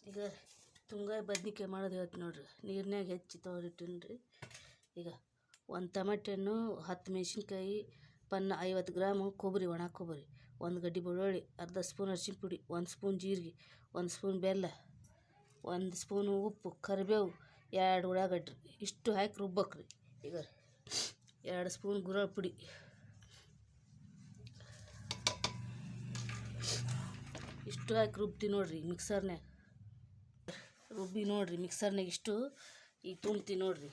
ಈಗ ತುಂಗಾಯಿ ಬದ್ನಿಕಾಯಿ ಮಾಡೋದು ಹೇಳ್ತೀನಿ ನೋಡ್ರಿ. ನೀರಿನಾಗ ಹೆಚ್ಚಿ ತೊಗೊಂಡಿಟ್ಟಿನ್ರಿ. ಈಗ ಒಂದು ಟಮಾಟೆ ಹಣ್ಣು, 10 ಮೆಣಸಿನ್ಕಾಯಿ, 50 ಗ್ರಾಮು ಕೊಬ್ಬರಿ, ಒಣ ಕೊಬ್ಬರಿ, 1 ಗಡ್ಡೆ ಬೆಳ್ಳುಳ್ಳಿ, ಅರ್ಧ ಸ್ಪೂನ್ ಅರಿಶಿನ ಪುಡಿ, 1 ಸ್ಪೂನ್ ಜೀರಿಗೆ, 1 ಸ್ಪೂನ್ ಬೆಲ್ಲ, 1 ಸ್ಪೂನು ಉಪ್ಪು, ಕರಿಬೇವು, 2 ಉಳ್ಳಾಗಡ್ಡಿ ಇಷ್ಟು ಹಾಕಿ ರುಬ್ಬೇಕ್ರಿ. ಈಗ 2 ಸ್ಪೂನ್ ಗುರಳ್ ಪುಡಿ, ಇಷ್ಟು ಹಾಕಿ ರುಬ್ತೀವಿ ನೋಡ್ರಿ ಮಿಕ್ಸರ್ನಾಗ. ರುಬ್ಬಿ ನೋಡ್ರಿ ಮಿಕ್ಸರ್ನಾಗ ಇಷ್ಟು ಈಗ ತುಂಬ್ತೀವಿ ನೋಡ್ರಿ.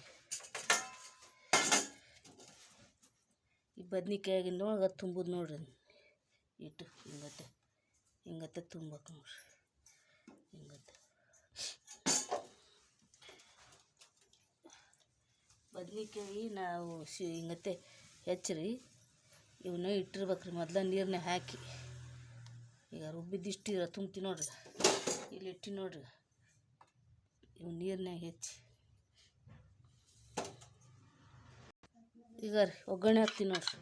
ಈ ಬದ್ನಿಕಾಯಿಗಿನೊಳಗೆ ತುಂಬೋದು ನೋಡ್ರಿ. ಇಟ್ಟು ಹಿಂಗತ್ತೆ ತುಂಬೇಕು ನೋಡ್ರಿ. ಹಿಂಗತ್ತೆ ಬದ್ನಿಕಾಯಿ ನಾವು ಹಿಂಗತ್ತೆ ಹೆಚ್ಚ್ರಿ. ಇವನ್ನ ಇಟ್ಟಿರ್ಬೇಕ್ರಿ ಮೊದಲ ನೀರನ್ನೇ ಹಾಕಿ. ಈಗ ರುಬ್ಬಿದ್ದಿಷ್ಟು ತುಂಬ್ತೀವಿ ನೋಡ್ರಿ. ಇಲ್ಲಿ ಇಟ್ಟು ನೋಡ್ರಿ, ಇವು ನೀರನ್ಯಾಗ ಹೆಚ್ಚಿ. ಈಗ ರೀ ಒಗ್ಗರಣೆ ಹಾಕ್ತೀನಿ ನೋಡ್ರಿ.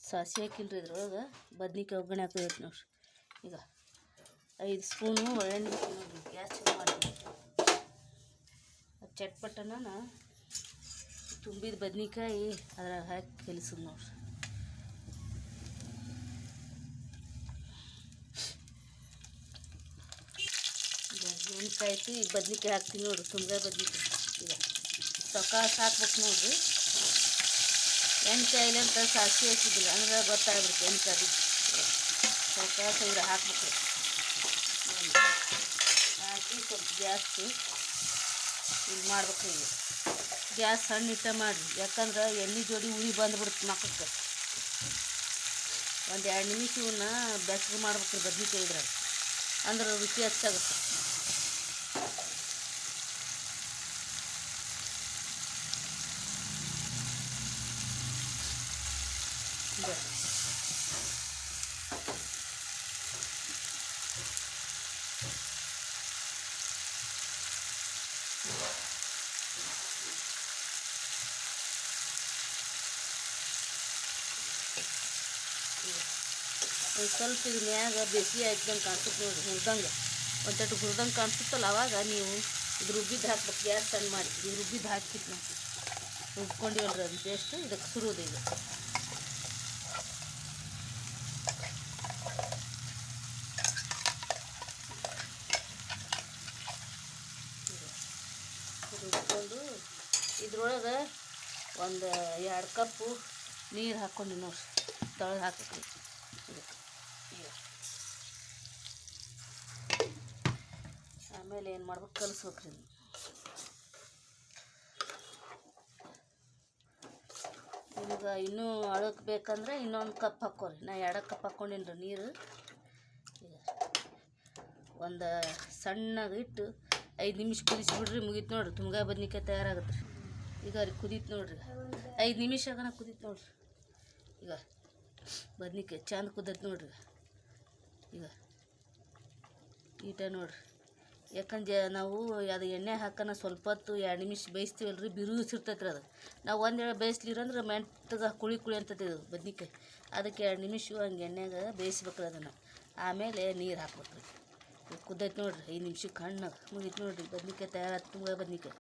ಸಾಸಿವೆ ಹಾಕಿನ್ರಿ ಇದ್ರೊಳಗೆ. ಬದ್ನಿಕಾಯಿ ಒಗ್ಗರಣೆ ಹಾಕೋದೈತಿ ನೋಡ್ರಿ. ಈಗ 5 ಸ್ಪೂನು ಎಣ್ಣೆ ಹಾಕಿ ನೋಡ್ರಿ. ಗ್ಯಾಸ್ ಚಾಲು ಮಾಡ್ತೀನಿ. ಚಟ್ಪಟನ ತುಂಬಿದ ಬದ್ನಿಕಾಯಿ ಅದ್ರಾಗ ಹಾಕಿ ಕಲಿಸೋದು ನೋಡ್ರಿ. ಎಣ್ಣೆ ಕಾಯ್ತು. ಈಗ ಬದ್ನಿಕಾಯಿ ಹಾಕ್ತೀನಿ ನೋಡ್ರಿ. ತುಂಬ್ಗಾಯಿ ಬದ್ನಿಕಾಯಿ ಈಗ ಸೊಕಾಸ್ ಹಾಕ್ಬೇಕು ನೋಡ್ರಿ. ಎಣ್ಣೆ ಕಾಯಿಲೆ ಅಂತ ಸಾಸಿವೆ ಹಾಕಿದ್ದಿಲ್ಲ ಅಂದ್ರೆ ಗೊತ್ತಾಗ್ಬಿಡುತ್ತೆ ಎಣ್ಣೆ ಕಾಯ್ದು. ಸೊಕಾಸ್ ಇದ್ರೆ ಹಾಕ್ಬೇಕು. ಹಾಕಿ ಸ್ವಲ್ಪ ಗ್ಯಾಸ್ ಇದು ಮಾಡ್ಬೇಕು. ಈಗ ಗ್ಯಾಸ್ ಸಣ್ಣ ಇಟ್ಟ ಮಾಡಿರಿ, ಯಾಕಂದ್ರೆ ಎಣ್ಣೆ ಜೋಡಿ ಉಳಿ ಬಂದುಬಿಡುತ್ತೆ ಮಕ್ಕಕ್ಕೆ. 1-2 ನಿಮಿಷ ಇವನ್ನ ಬೆಚ್ಚಗೆ ಮಾಡ್ಬೇಕ್ರಿ ಬದ್ನಿಕಾಯಿ ಇದ್ರಾಗ, ಅಂದ್ರೆ ರುಚಿ ಹೆಚ್ಚಾಗುತ್ತೆ. ಒಂದು ಸ್ವಲ್ಪ ಇದು ಮ್ಯಾಗ ಬೇಸಿಗೆ ಹಾಕ್ದಂಗೆ ಕಾಣಿಸುತ್ತೆ ನೋಡಿರಿ. ಹುರಿದಂಗೆ ಒಂದೆರಡು ಹುರಿದಂಗೆ ಕಾಣಿಸುತ್ತಲ್ಲ, ಆವಾಗ ನೀವು ಇದು ರುಬ್ಬಿದ್ದು ಹಾಕ್ಬೇಕು. ಗ್ಯಾಸ್ ಸಣ್ಣ ಮಾಡಿ ಇದು ರುಬ್ಬಿದ್ದು ಹಾಕಿತ್ತು ನಾವು ರುಬ್ಕೊಂಡಿವಲ್ರಿ ಅದು ಪೇಸ್ಟ್. ಇದಕ್ಕೆ ಸುರುವುದು. ಈಗ ರುಬ್ಕೊಂಡು ಇದ್ರೊಳಗೆ ಒಂದು 2 ಕಪ್ಪು ನೀರು ಹಾಕ್ಕೊಂಡು ನೋಡ್ರಿ. ತೊಳೆದು ಹಾಕ್ಬೇಕ್ರಿ. ಆಮೇಲೆ ಏನು ಮಾಡ್ಬೇಕು, ಕಲಿಸ್ಬೇಕ್ರಿ. ನಿಮ್ಗೆ ಇನ್ನೂ ಅಳಕ್ಕೆ ಬೇಕಂದ್ರೆ ಇನ್ನೊಂದು ಕಪ್ ಹಾಕ್ಕೋರಿ. ನಾ 2 ಕಪ್ ಹಾಕ್ಕೊಂಡಿನಿ ರೀ ನೀರು. ಈಗ ಒಂದು ಸಣ್ಣಗೆ ಇಟ್ಟು 5 ನಿಮಿಷ ಕುದಿಸ್ಬಿಡ್ರಿ. ಮುಗೀತು ನೋಡ್ರಿ. ತುಂಗಾಯಿ ಬದ್ನಿಕಾಯಿ ತಯಾರಾಗುತ್ತೆ ರೀ. ಈಗ ರೀ ಕುದೀತು ನೋಡ್ರಿ. 5 ನಿಮಿಷ ಆಗನ ಕುದೀತು ನೋಡ್ರಿ. ಈಗ ಬದ್ನಿಕಾಯಿ ಚಂದ ಕುದೈತೆ ನೋಡ್ರಿ. ಈಗ ಈಟ ನೋಡ್ರಿ. ಯಾಕಂದ್ರೆ ನಾವು ಅದು ಎಣ್ಣೆ ಹಾಕೋಣ ಸ್ವಲ್ಪ ಹೊತ್ತು 2 ನಿಮಿಷ ಬೇಯಿಸ್ತೀವಲ್ರಿ, ಬಿರುಸಿರ್ತೈತೆ ರೀ ಅದು. ನಾವು ಒಂದೇಳೆ ಬೇಯಿಸ್ಲಿರಂದ್ರೆ ಮೆಂತಗೆ ಕುಳಿ ಅಂತೈತೆ ಇದು ಬದ್ನಿಕಾಯಿ. ಅದಕ್ಕೆ 2 ನಿಮಿಷ ಹಂಗೆ ಎಣ್ಣೆಗೆ ಬೇಯಿಸ್ಬೇಕ್ರಿ ಅದನ್ನು. ಆಮೇಲೆ ನೀರು ಹಾಕ್ಬೇಕ್ರಿ. ಕುದೈತೆ ನೋಡ್ರಿ. 5 ನಿಮಿಷಕ್ಕೆ ಹಣ್ಣಾಗ ಮುಗೀತು ನೋಡ್ರಿ. ಬದ್ನಿಕಾಯಿ ತಯಾರಾಯ್ತು, ತುಂಗಾಯಿ ಬದ್ನಿಕಾಯಿ.